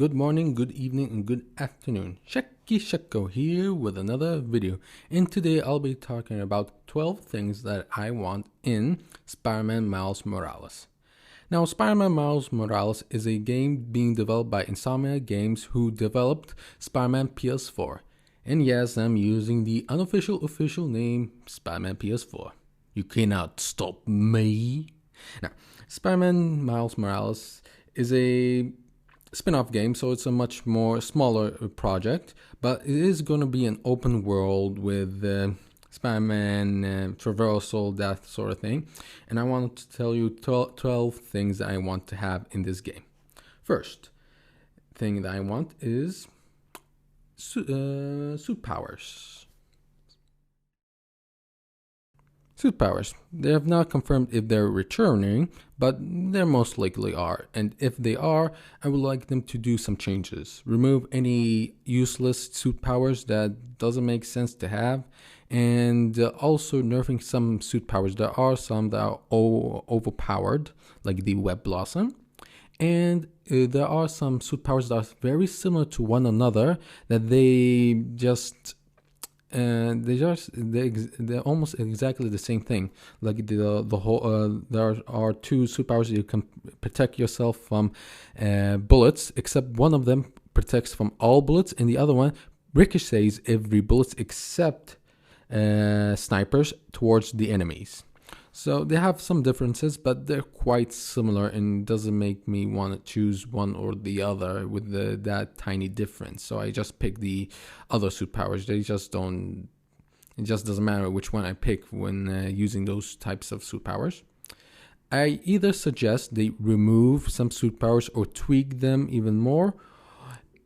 good morning, good evening, and good afternoon. Sheki Sheko here with another video. And today I'll be talking about 12 things that I want in Spider-Man Miles Morales. Now, Spider-Man Miles Morales is a game being developed by Insomnia Games, who developed Spider-Man PS4. And yes, I'm using the unofficial official name Spider-Man PS4. You cannot stop me. Now, Spider-Man Miles Morales is a spin-off game, so it's a much more smaller project, but it is going to be an open world with Spider-Man Traversal, that sort of thing. And I want to tell you 12 things that I want to have in this game. First thing that I want is suit powers. Suit powers. They have not confirmed if they're returning, but they most likely are. And if they are, I would like them to do some changes. Remove any useless suit powers that doesn't make sense to have. And also nerfing some suit powers. There are some that are overpowered, like the Web Blossom. And there are some suit powers that are very similar to one another, that they're almost exactly the same thing. Like the whole there are two superpowers that you can protect yourself from bullets, except one of them protects from all bullets, and the other one ricochets every bullets except snipers towards the enemies. So they have some differences, but they're quite similar, and doesn't make me want to choose one or the other with that tiny difference. So I just pick the other suit powers. It just doesn't matter which one I pick when using those types of suit powers. I either suggest they remove some suit powers or tweak them even more,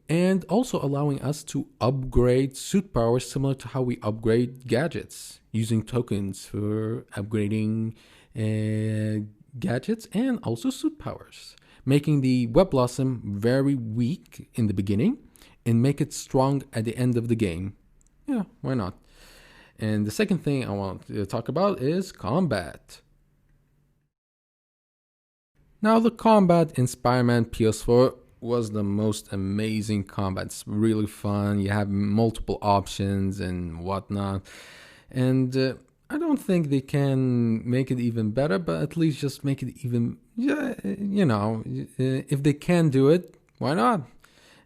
and also allowing us to upgrade suit powers similar to how we upgrade gadgets, using tokens for upgrading gadgets and also suit powers, making the Web Blossom very weak in the beginning and make it strong at the end of the game. Yeah, why not? And the second thing I want to talk about is combat. Now, the combat in Spider-Man PS4 was the most amazing combat. It's really fun. You have multiple options and whatnot. And I don't think they can make it even better, but at least just make it even, if they can do it, why not?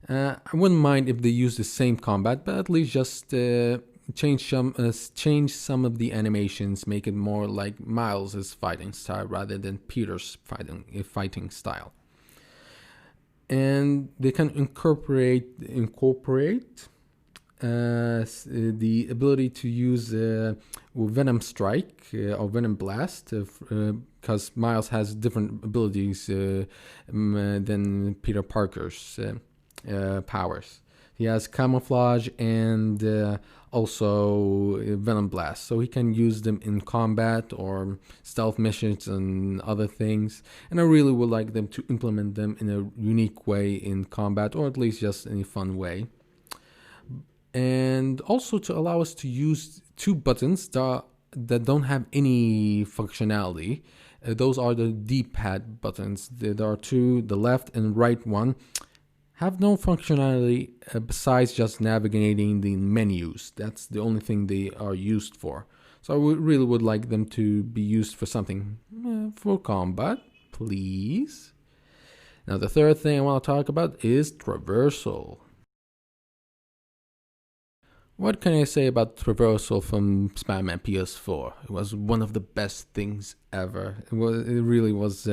I wouldn't mind if they use the same combat, but at least just change some of the animations, make it more like Miles' fighting style rather than Peter's fighting style. And they can incorporate the ability to use Venom Strike or Venom Blast, because Miles has different abilities than Peter Parker's powers. He has Camouflage and also Venom Blast, so he can use them in combat or stealth missions and other things. And I really would like them to implement them in a unique way in combat, or at least just in a fun way. And also to allow us to use two buttons that don't have any functionality. Those are the D-pad buttons. There are two, the left and right one have no functionality besides just navigating the menus. That's the only thing they are used for. So I really would like them to be used for something for combat, please. Now, the third thing I want to talk about is Traversal. What can I say about Traversal from Spider-Man PS4? It was one of the best things ever. It really was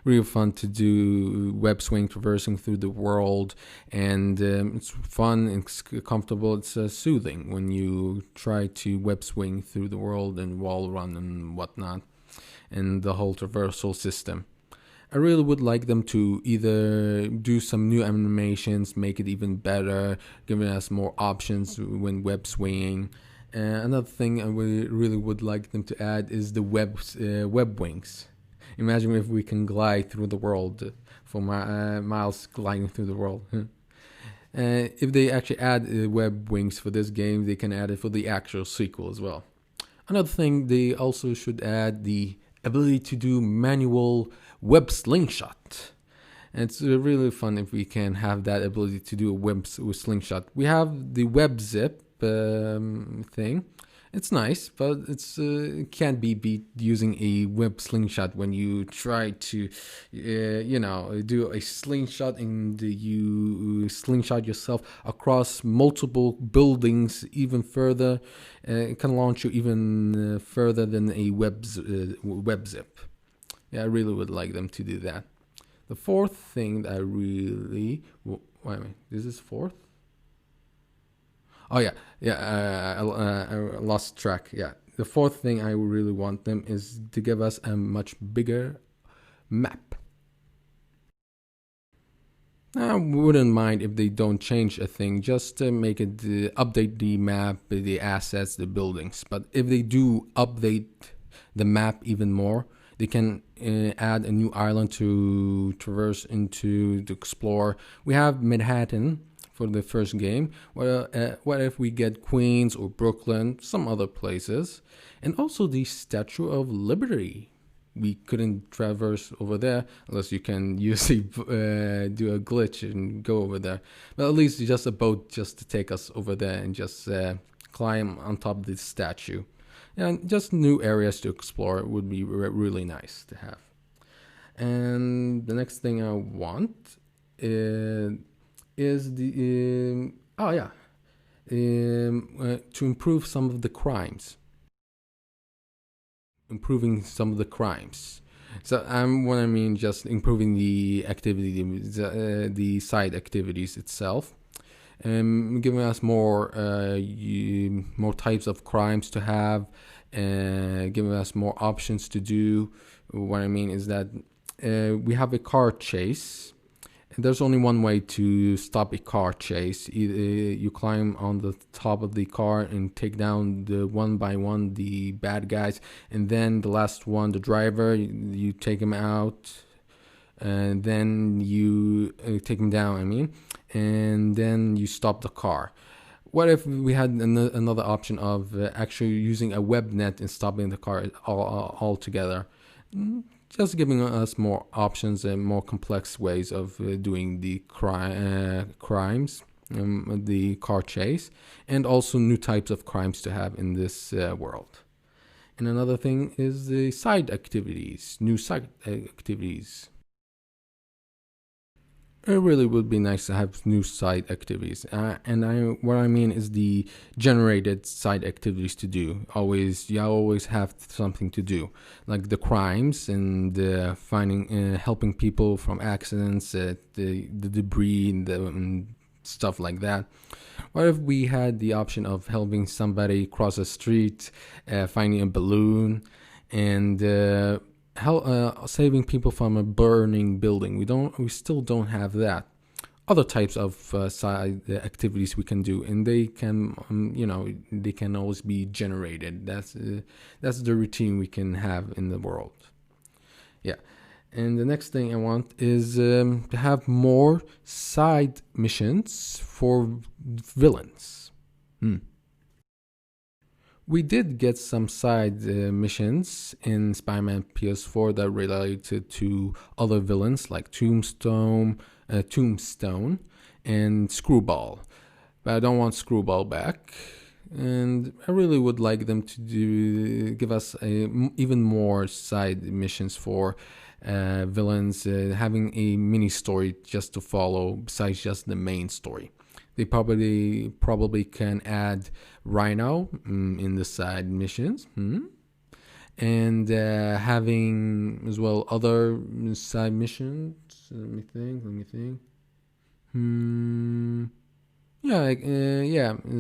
real fun to do web swing traversing through the world, and it's fun, it's comfortable, it's soothing when you try to web swing through the world and wall run and whatnot, and the whole traversal system. I really would like them to either do some new animations, make it even better, giving us more options when web swinging. Another thing I really would like them to add is the web wings. Imagine if we can glide through the world, for Miles gliding through the world. If they actually add web wings for this game, they can add it for the actual sequel as well. Another thing, they also should add the ability to do manual web slingshot. And it's really fun if we can have that ability to do a web with slingshot. We have the web zip thing. It's nice, but it can't be beat using a web slingshot when you try to, do a slingshot and you slingshot yourself across multiple buildings even further. It can launch you even further than a web zip. Yeah, I really would like them to do that. The fourth thing that I really... Wait a minute, this is fourth? Oh yeah. I lost track. Yeah, the fourth thing I really want them is to give us a much bigger map. I wouldn't mind if they don't change a thing, just to make it update the map, the assets, the buildings. But if they do update the map even more, they can add a new island to traverse into, to explore. We have Manhattan for the first game. What if we get Queens or Brooklyn, some other places, and also the Statue of Liberty? We couldn't traverse over there unless you can use do a glitch and go over there. But at least just a boat just to take us over there and just climb on top of the statue. And just new areas to explore would be really nice to have. And the next thing I want is the to improve some of the crimes. Improving some of the crimes. So what I mean, just improving the activity, the side activities itself, giving us more types of crimes to have, giving us more options to do. What I mean is that we have a car chase. There's only one way to stop a car chase. Either you climb on the top of the car and take down the one by one the bad guys, and then the last one, the driver, you take him out, and then you take him down. And then you stop the car. What if we had another option of actually using a web net and stopping the car all together? Just giving us more options and more complex ways of doing the crimes, the car chase, and also new types of crimes to have in this world. And another thing is the side activities, new side activities. It really would be nice to have new side activities, what I mean is the generated side activities to do. You always have something to do, like the crimes and finding, helping people from accidents, the debris and stuff like that. What if we had the option of helping somebody cross a street, finding a balloon, and saving people from a burning building? We still don't have that. Other types of side activities we can do, and they can they can always be generated. That's the routine we can have in the world. Yeah. And the next thing I want is to have more side missions for villains. We did get some side missions in Spider-Man PS4 that related to other villains like Tombstone, and Screwball. But I don't want Screwball back. And I really would like them to give us even more side missions for villains, having a mini story just to follow besides just the main story. They probably can add Rhino in the side missions, and having as well other side missions. Let me think.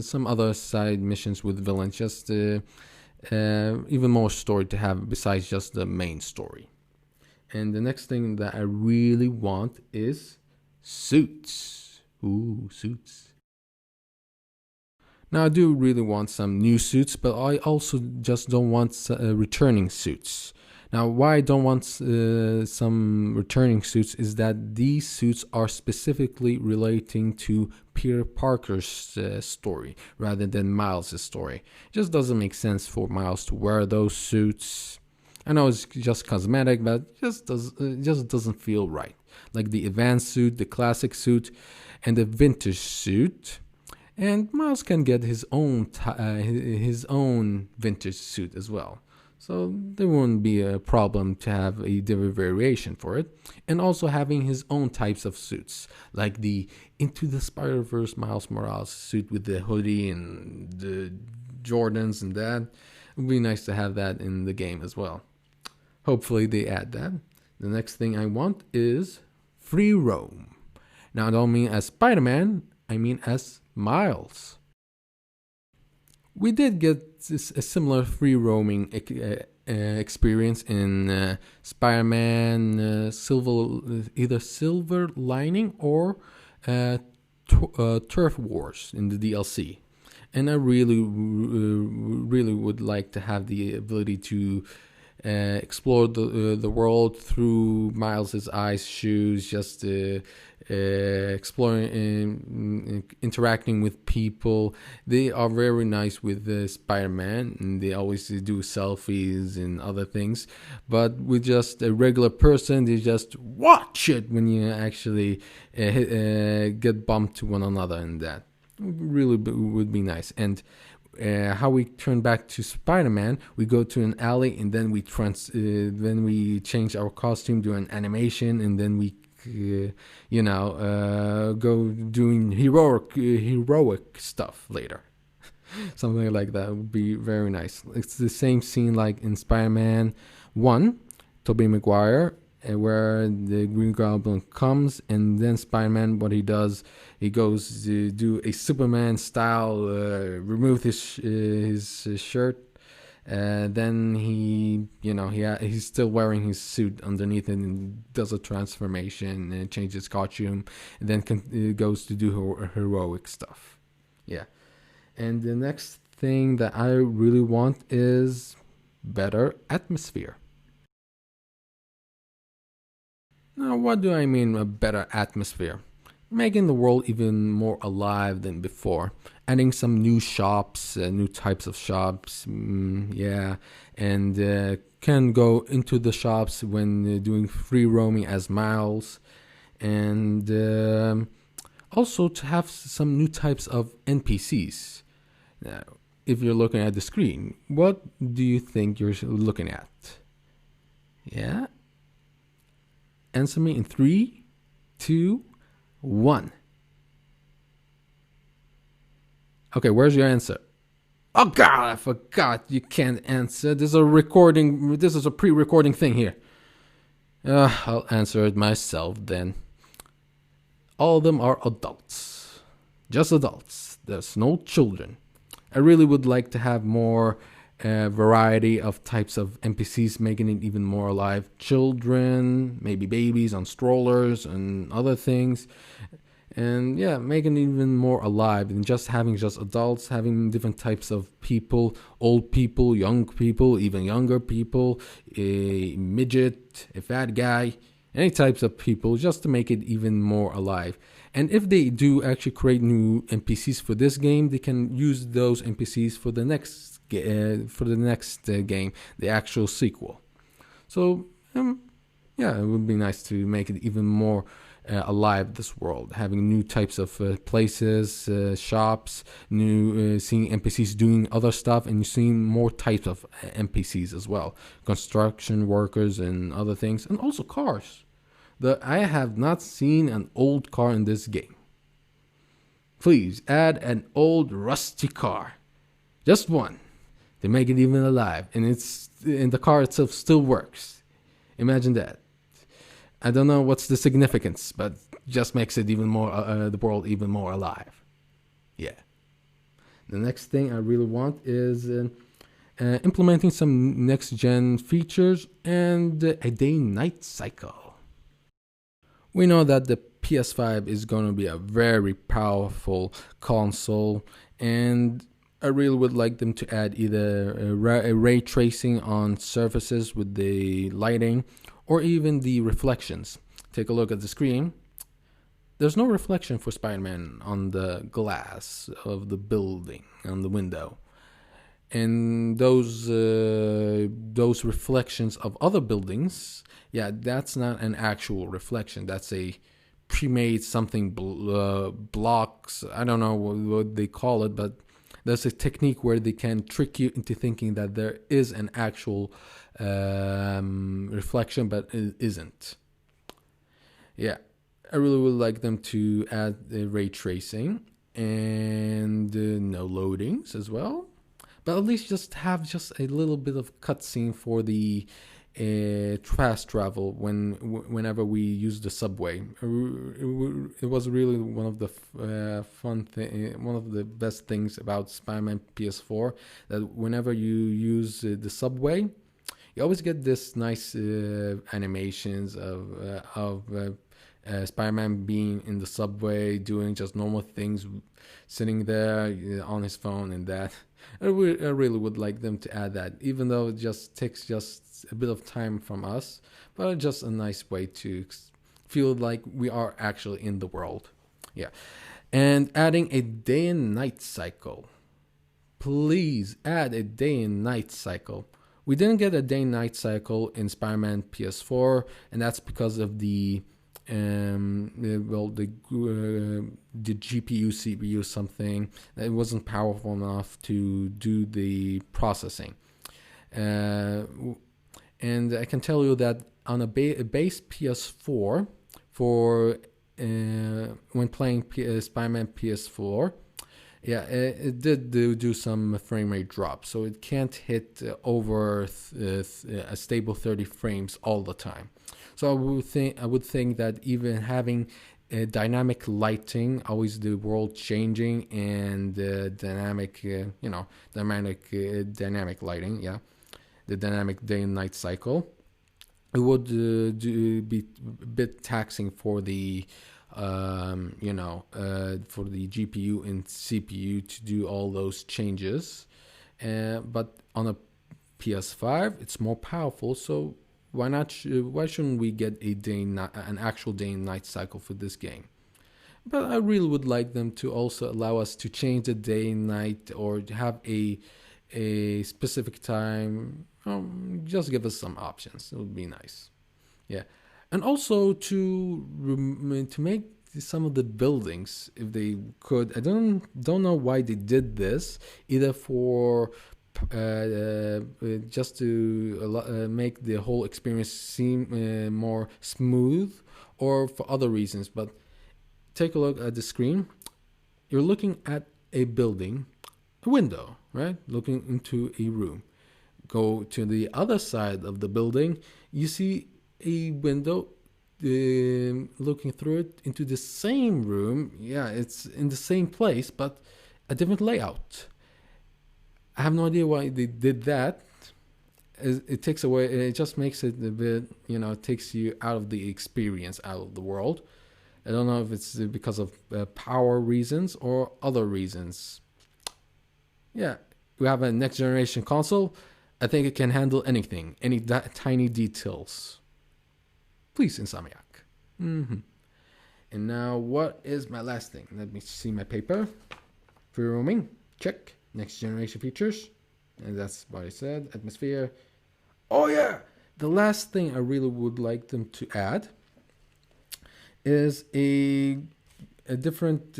Some other side missions with villains. Just even more story to have besides just the main story. And the next thing that I really want is suits. Ooh, suits. Now, I do really want some new suits, but I also just don't want returning suits. Now, why I don't want some returning suits is that these suits are specifically relating to Peter Parker's story rather than Miles' story. It just doesn't make sense for Miles to wear those suits. I know it's just cosmetic, but it just doesn't feel right. Like the advanced suit, the classic suit, and the vintage suit. And Miles can get his own vintage suit as well. So there won't be a problem to have a different variation for it. And also having his own types of suits, like the Into the Spider-Verse Miles Morales suit with the hoodie and the Jordans and that. It would be nice to have that in the game as well. Hopefully they add that. The next thing I want is free roam. Now I don't mean as Spider-Man, I mean as Miles. We did get a similar free roaming experience in Spider-Man either Silver Lining or Turf Wars in the DLC. And I really would like to have the ability to explore the world through Miles's eyes, shoes, just exploring and interacting with people. They are very nice with Spider-Man, and they always do selfies and other things. But with just a regular person, they just watch it when you actually get bumped to one another, and that really would be nice. And how we turn back to Spider-Man, we go to an alley and then we change our costume, do an animation, and then we go doing heroic stuff later. Something like that would be very nice. It's the same scene like in Spider-Man 1, Tobey Maguire, where the Green Goblin comes, and then Spider-Man, what he does, he goes to do a Superman style, remove his shirt. Then he's still wearing his suit underneath it and does a transformation and changes costume, and then goes to do heroic stuff. Yeah. And the next thing that I really want is better atmosphere. Now, what do I mean a better atmosphere? Making the world even more alive than before. Adding some new shops, new types of shops, and can go into the shops when doing free roaming as Miles. And also to have some new types of NPCs. Now, if you're looking at the screen, what do you think you're looking at? Yeah? Answer me in 3, 2, 1. Okay, where's your answer? Oh God, I forgot. You can't answer. This is a recording. This is a pre-recording thing here. I'll answer it myself then. All of them are adults. Just adults. There's no children. I really would like to have more variety of types of NPCs, making it even more alive. Children, maybe babies on strollers and other things. And yeah, making it even more alive than just having just adults, having different types of people, old people, young people, even younger people, a midget, a fat guy, any types of people, just to make it even more alive. And if they do actually create new NPCs for this game, they can use those NPCs for the next game, the actual sequel. So yeah, it would be nice to make it even more alive, this world, having new types of places, shops, new seeing NPCs doing other stuff, and seeing more types of NPCs as well, construction workers and other things, and also cars. I have not seen an old car in this game. Please add an old rusty car, just one, to make it even alive, and the car itself still works. Imagine that. I don't know what's the significance, but just makes it even more the world even more alive. Yeah. The next thing I really want is implementing some next-gen features and a day-night cycle. We know that the PS5 is going to be a very powerful console, and I really would like them to add either a ray tracing on surfaces with the lighting, or even the reflections. Take a look at the screen. There's no reflection for Spider-Man on the glass of the building, on the window. and those reflections of other buildings, yeah, that's not an actual reflection. That's a pre-made something, blocks. I don't know what they call it, but there's a technique where they can trick you into thinking that there is an actual reflection, but it isn't. Yeah, I really would like them to add ray tracing and no loadings as well. But at least just have just a little bit of cutscene for the fast travel whenever we use the subway. It was really one of the one of the best things about Spider-Man PS4, that whenever you use the subway, you always get this nice animations of Spider-Man being in the subway doing just normal things, sitting there on his phone and that. I really would like them to add that, even though it just takes just a bit of time from us, but just a nice way to feel like we are actually in the world. Yeah. And adding a day and night cycle. Please add a day and night cycle. We didn't get a day and night cycle in Spider-Man PS4, and that's because of the GPU CPU something that wasn't powerful enough to do the processing, and I can tell you that on a base PS4 for when playing Spider-Man PS4, yeah, it did do some frame rate drops, so it can't hit over a stable 30 frames all the time. So I would think that even having dynamic lighting, always the world changing, and dynamic, dynamic lighting, yeah, the dynamic day and night cycle, it would be a bit taxing for the for the GPU and CPU to do all those changes. But on a PS5, it's more powerful, so why not? Why shouldn't we get an actual day and night cycle for this game? But I really would like them to also allow us to change the day and night, or have a specific time. Just give us some options. It would be nice. Yeah, and also to make some of the buildings, if they could. I don't know why they did this. Either for just to make the whole experience seem more smooth, or for other reasons. But take a look at the screen. You're looking at a building, a window, right? Looking into a room. Go to the other side of the building, you see a window looking through it into the same room. Yeah, it's in the same place, but a different layout. I have no idea why they did that. It takes away, it just makes it a bit, it takes you out of the experience, out of the world. I don't know if it's because of power reasons or other reasons. Yeah, we have a next generation console. I think it can handle anything, any tiny details. Please, Insomniac. And now, what is my last thing? Let me see my paper. Free roaming, check. Next generation features, and that's what I said. Atmosphere. Oh yeah, the last thing I really would like them to add is a different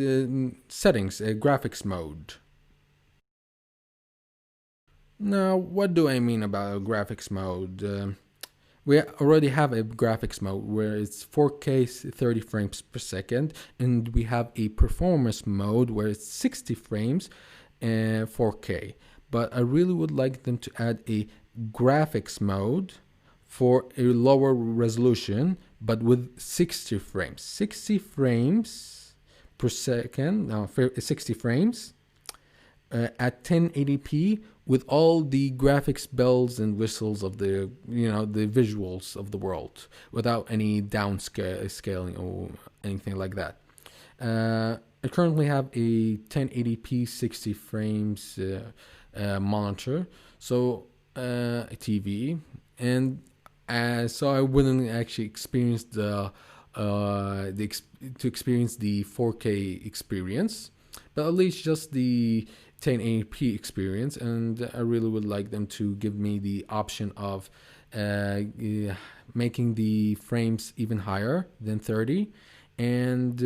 settings, a graphics mode. Now, what do I mean about a graphics mode? We already have a graphics mode where it's 4K 30 frames per second, and we have a performance mode where it's 60 frames 4K. But I really would like them to add a graphics mode for a lower resolution, but with 60 frames. 60 frames per second, 60 frames at 1080p, with all the graphics bells and whistles of the visuals of the world, without any downscaling or anything like that. I currently have a 1080p 60 frames monitor, so a TV, and so I wouldn't actually experience to experience the 4K experience, but at least just the 1080p experience, and I really would like them to give me the option of making the frames even higher than 30, and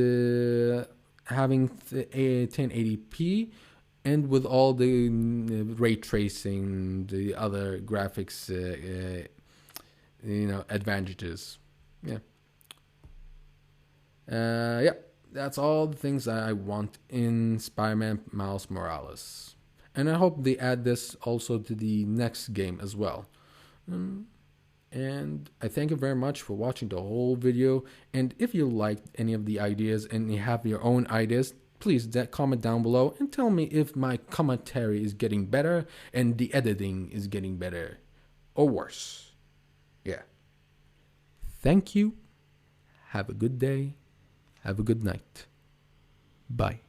having a 1080p, and with all the ray tracing, the other graphics, advantages. Yeah. Yeah, that's all the things I want in Spider-Man Miles Morales. And I hope they add this also to the next game as well. And I thank you very much for watching the whole video. And if you liked any of the ideas and you have your own ideas, please comment down below and tell me if my commentary is getting better and the editing is getting better or worse. Yeah. Thank you. Have a good day. Have a good night. Bye.